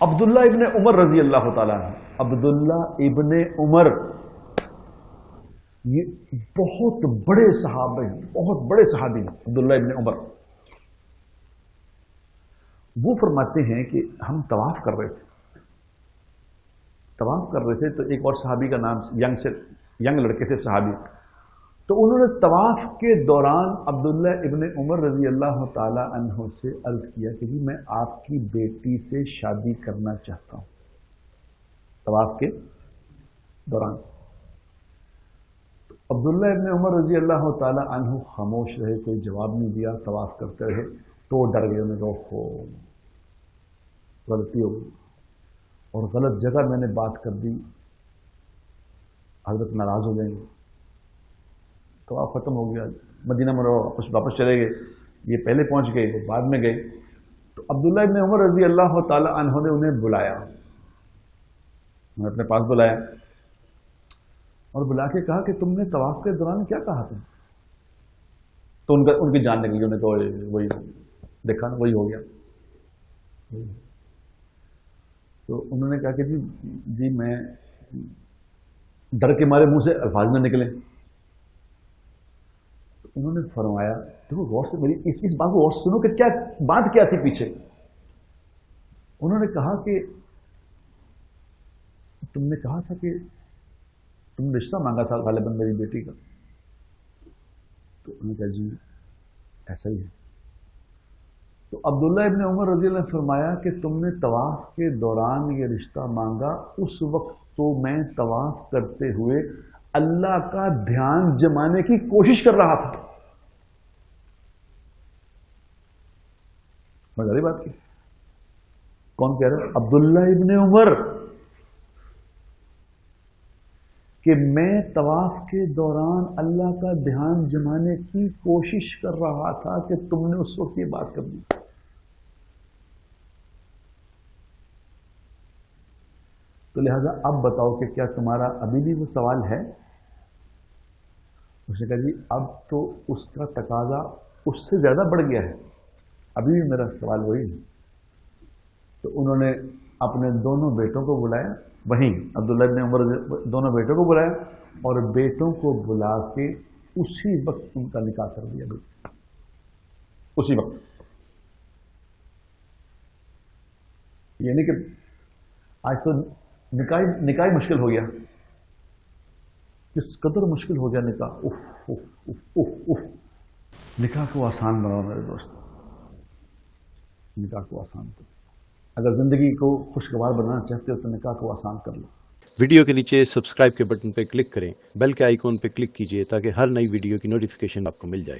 عبداللہ ابن عمر رضی اللہ تعالیٰ عنہ، عبداللہ ابن عمر یہ بہت بڑے صحابہ ہیں، بہت بڑے صحابی ہیں عبداللہ ابن عمر۔ وہ فرماتے ہیں کہ ہم طواف کر رہے تھے تو ایک اور صحابی کا نام ینگ لڑکے تھے صحابی، تو انہوں نے طواف کے دوران عبداللہ ابن عمر رضی اللہ تعالی عنہ سے عرض کیا کہ جی میں آپ کی بیٹی سے شادی کرنا چاہتا ہوں طواف کے دوران۔ عبداللہ ابن عمر رضی اللہ تعالی عنہ خاموش رہے، کوئی جواب نہیں دیا، طواف کرتے رہے۔ تو وہ ڈر گئے، انہوں نے کہا غلطی ہو گئی اور غلط جگہ میں نے بات کر دی، حضرت ناراض ہو جائیں گے۔ تو آپ ختم ہو گیا، مدینہ منورہ واپس چلے گئے، یہ پہلے پہنچ گئے، وہ بعد میں گئے۔ تو عبداللہ ابن عمر رضی اللہ تعالی عنہ نے انہیں بلایا، انہیں اپنے پاس بلایا اور بلا کے کہا کہ تم نے طواف کے دوران کیا کہا تھا؟ تو ان کی جان نکلی، انہوں نے کہا وہی دیکھا نا، وہی ہو گیا۔ تو انہوں نے کہا کہ جی میں ڈر کے مارے منہ سے الفاظ نہ نکلے۔ انہوں نے فرمایا دیکھو غور سے میری اس بات کو غور سنو کہ کیا بات کیا تھی پیچھے۔ انہوں نے کہا کہ تم نے کہا تھا کہ تم نے رشتہ مانگا تھا غالباً میری بیٹی کا۔ تو انہوں نے کہا جی ایسا ہی ہے۔ تو عبداللہ ابن عمر رضی اللہ عنہ نے فرمایا کہ تم نے طواف کے دوران یہ رشتہ مانگا، اس وقت تو میں طواف کرتے ہوئے اللہ کا دھیان جمانے کی کوشش کر رہا تھا۔ مزاری بات کی، کون کہہ رہا ہے؟ عبداللہ ابن عمر، کہ میں طواف کے دوران اللہ کا دھیان جمانے کی کوشش کر رہا تھا کہ تم نے اس وقت یہ بات کر دی۔ تو لہذا اب بتاؤ کہ کیا تمہارا ابھی بھی وہ سوال ہے؟ اس نے کہا جی اب تو اس کا تقاضا اس سے زیادہ بڑھ گیا ہے، ابھی بھی میرا سوال وہی ہے۔ تو انہوں نے اپنے دونوں بیٹوں کو بلایا، وہیں عبداللہ ابن عمر دونوں بیٹوں کو بلایا اور بیٹوں کو بلا کے اسی وقت ان کا نکاح کر دیا، اسی وقت۔ یعنی کہ آج تو نکاح مشکل ہو گیا، کس قدر مشکل ہو گیا نکاح، if if if if if. نکاح کو آسان بناؤ میرے دوست، نکاح کو آسان کرو۔ اگر زندگی کو خوشگوار بنانا چاہتے ہو تو نکاح کو آسان کر لو۔ ویڈیو کے نیچے سبسکرائب کے بٹن پہ کلک کریں، بیل کے آئیکن پہ کلک کیجئے تاکہ ہر نئی ویڈیو کی نوٹیفیکیشن آپ کو مل جائے۔